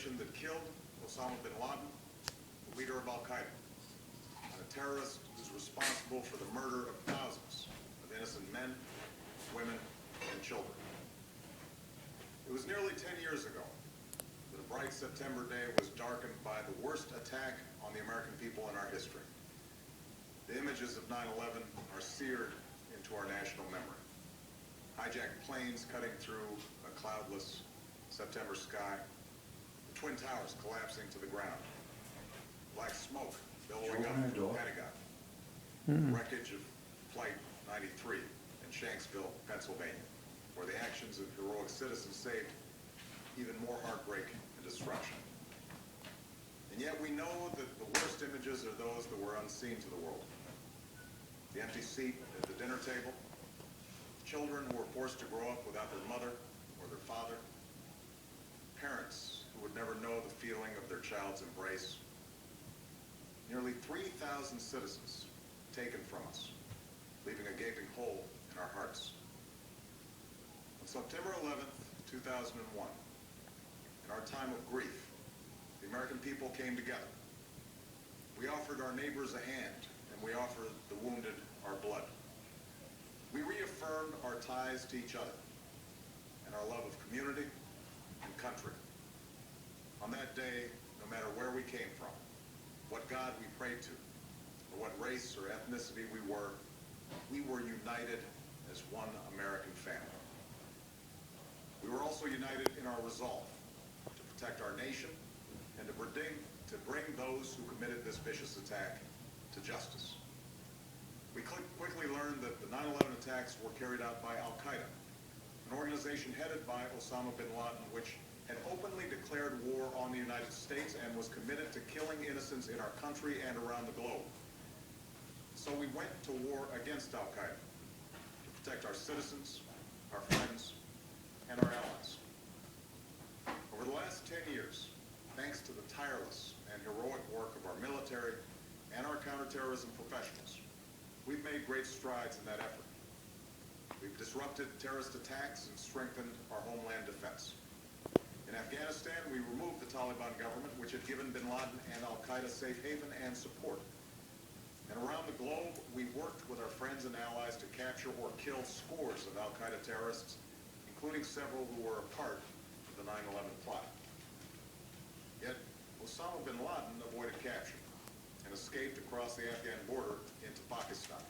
operation that killed Osama Bin Laden, the leader of Al-Qaeda, and a terrorist who's responsible for the murder of thousands of innocent men, women, and children. It was nearly 10 years ago that a bright September day was darkened by the worst attack on the American people in our history. The images of 9/11 are seared into our national memory. Hijacked planes cutting through a cloudless September sky, the Twin Towers collapsing to the ground, black smoke billowing up from the Pentagon, the wreckage of Flight 93 in Shanksville, Pennsylvania, where the actions of heroic citizens saved even more heartbreak and destruction. And yet we know that the worst images are those that were unseen to the world. The empty seat at the dinner table, children who were forced to grow up without their mother or their father, parents who would never know the feeling of their child's embrace, nearly 3,000 citizens taken from us, leaving a gaping hole in our hearts. On September 11th, 2001, in our time of grief, the American people came together. We offered our neighbors a hand, and we offered the wounded our blood. We reaffirmed our ties to each other and our love of community and country. On that day, no matter where we came from, what God we prayed to, or what race or ethnicity we were united as one American family. We were also united in our resolve to protect our nation and to bring those who committed this vicious attack to justice. We quickly learned that the 9/11 attacks were carried out by Al-Qaeda, an organization headed by Osama Bin Laden, which had openly declared war on the United States and was committed to killing innocents in our country and around the globe. So we went to war against Al-Qaeda to protect our citizens, our friends, and our allies. Over the last 10 years, thanks to the tireless and heroic work of our military and our counterterrorism professionals, we've made great strides in that effort. We've disrupted terrorist attacks and strengthened our homeland defense. In Afghanistan, we removed the Taliban government, which had given Bin Laden and Al-Qaeda safe haven and support. And around the globe, we worked with our friends and allies to capture or kill scores of Al-Qaeda terrorists, including several who were a part of the 9/11 plot. Yet, Osama Bin Laden avoided capture and escaped across the Afghan border into Pakistan.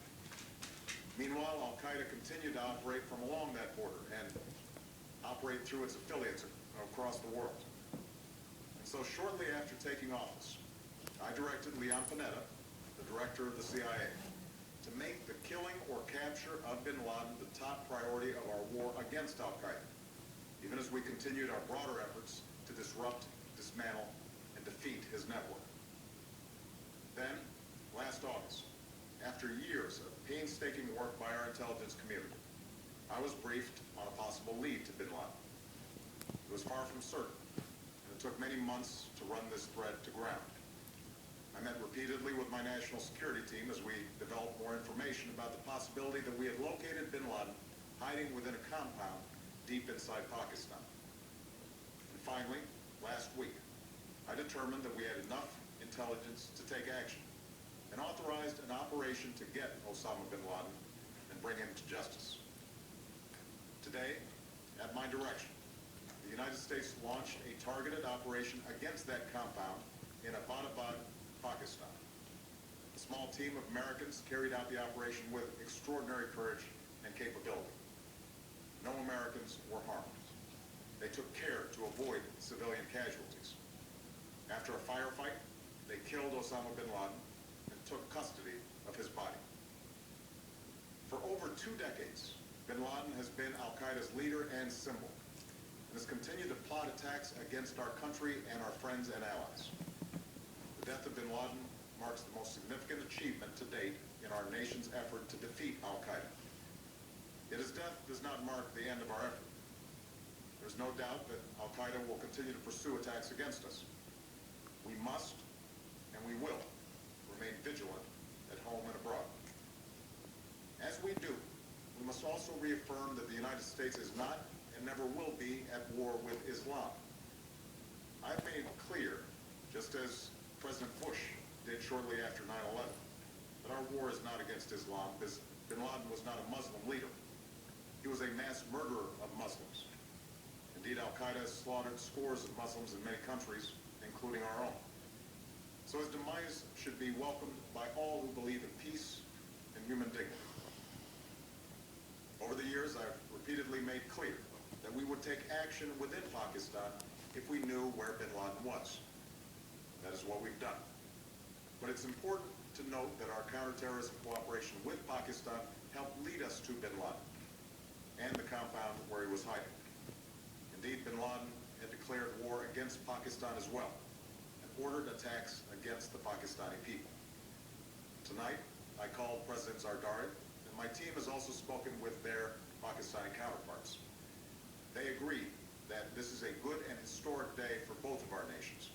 Meanwhile, Al-Qaeda continued to operate from along that border and operate through its affiliates across the world. And so shortly after taking office, I directed Leon Panetta, the director of the CIA, to make the killing or capture of Bin Laden the top priority of our war against Al-Qaeda, even as we continued our broader efforts to disrupt, dismantle, and defeat his network. Then, last August, after years of painstaking work by our intelligence community, I was briefed on a possible lead to Bin Laden. It was far from certain, and it took many months to run this thread to ground. I met repeatedly with my national security team as we developed more information about the possibility that we had located Bin Laden hiding within a compound deep inside Pakistan. And finally, last week, I determined that we had enough intelligence to take action and authorized an operation to get Osama Bin Laden and bring him to justice. Today, at my direction, the United States launched a targeted operation against that compound in Abbottabad, Pakistan. A small team of Americans carried out the operation with extraordinary courage and capability. No Americans were harmed. They took care to avoid civilian casualties. After a firefight, they killed Osama Bin Laden and took custody of his body. For over 2 decades, Bin Laden has been Al-Qaeda's leader and symbol, and has continued to plot attacks against our country and our friends and allies. The death of Bin Laden marks the most significant achievement to date in our nation's effort to defeat Al-Qaeda. Yet his death does not mark the end of our effort. There's no doubt that Al-Qaeda will continue to pursue attacks against us. We must, and we will, remain vigilant at home and abroad. As we do, we must also reaffirm that the United States is not and never will be at war with Islam. I've made just as President Bush did shortly after 9/11. But our war is not against Islam, because Bin Laden was not a Muslim leader. He was a mass murderer of Muslims. Indeed, Al-Qaeda has slaughtered scores of Muslims in many countries, including our own. So his demise should be welcomed by all who believe in peace and human dignity. Over the years, I've repeatedly made clear that we would take action within Pakistan if we knew where Bin Laden was. That is what we've done. But it's important to note that our counterterrorism cooperation with Pakistan helped lead us to Bin Laden and the compound where he was hiding. Indeed, Bin Laden had declared war against Pakistan as well and ordered attacks against the Pakistani people. Tonight, I called President Zardari, and my team has also spoken with their Pakistani counterparts. They agree that this is a good and historic day for both of our nations.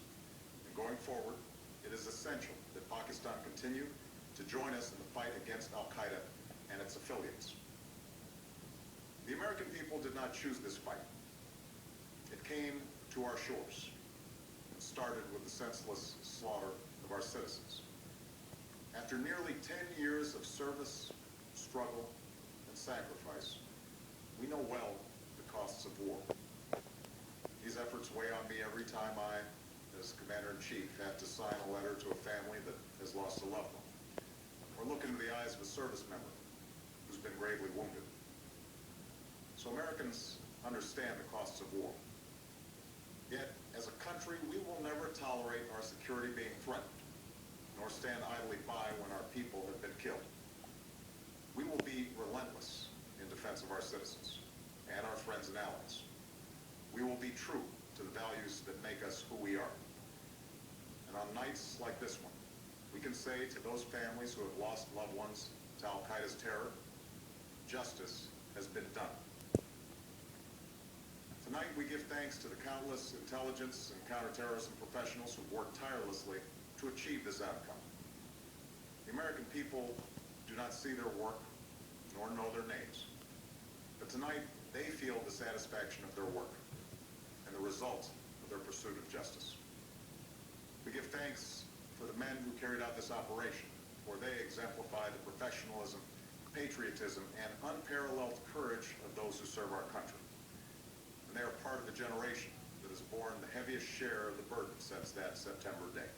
And going forward, it is essential that Pakistan continue to join us in the fight against Al-Qaeda and its affiliates. The American people did not choose this fight. It came to our shores and started with the senseless slaughter of our citizens. After nearly 10 years of service, struggle, and sacrifice, we know well the costs of war. These efforts weigh on me every time I, as Commander-in-Chief, have to sign a letter to a family that has lost a loved one, or look into the eyes of a service member who's been gravely wounded. So Americans understand the costs of war. Yet, as a country, we will never tolerate our security being threatened, nor stand idly by when our people have been killed. We will be relentless in defense of our citizens and our friends and allies. We will be true to the values that make us who we are. And on nights like this one, we can say to those families who have lost loved ones to Al-Qaeda's terror, justice has been done. Tonight, we give thanks to the countless intelligence and counterterrorism professionals who worked tirelessly to achieve this outcome. The American people do not see their work nor know their names. But tonight, they feel the satisfaction of their work and the result of their pursuit of justice. We give thanks for the men who carried out this operation, for they exemplify the professionalism, patriotism, and unparalleled courage of those who serve our country. And they are part of the generation that has borne the heaviest share of the burden since that September day.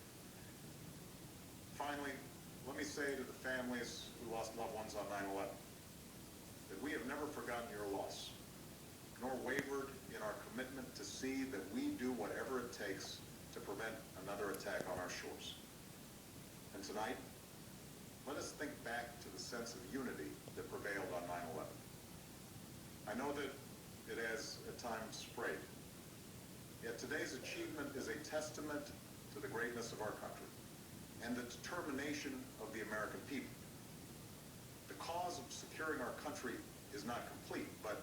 Finally, let me say to the families who lost loved ones on 9/11 that we have never forgotten your loss, nor wavered in our commitment to see that we do whatever it takes to prevent another attack on our shores. And tonight, let us think back to the sense of unity that prevailed on 9/11. I know that it has at times frayed. Yet today's achievement is a testament to the greatness of our country and the determination of the American people. The cause of securing our country is not complete, but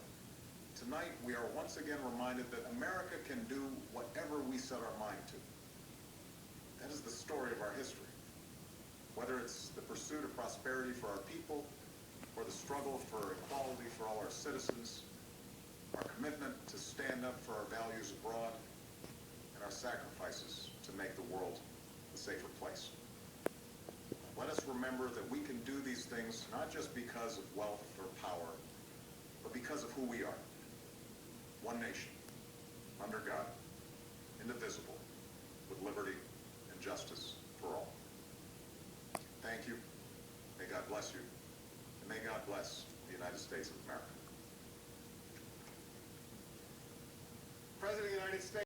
tonight we are once again reminded that America can do whatever we set our mind to. That is the story of our history. Whether it's the pursuit of prosperity for our people, or the struggle for equality for all our citizens, our commitment to stand up for our values abroad, and our sacrifices to make the world a safer place. Let us remember that we can do these things not just because of wealth or power, but because of who we are. One nation, under God, indivisible, with liberty and justice for all. Thank you. May God bless you. And may God bless the United States of America. President of the United States.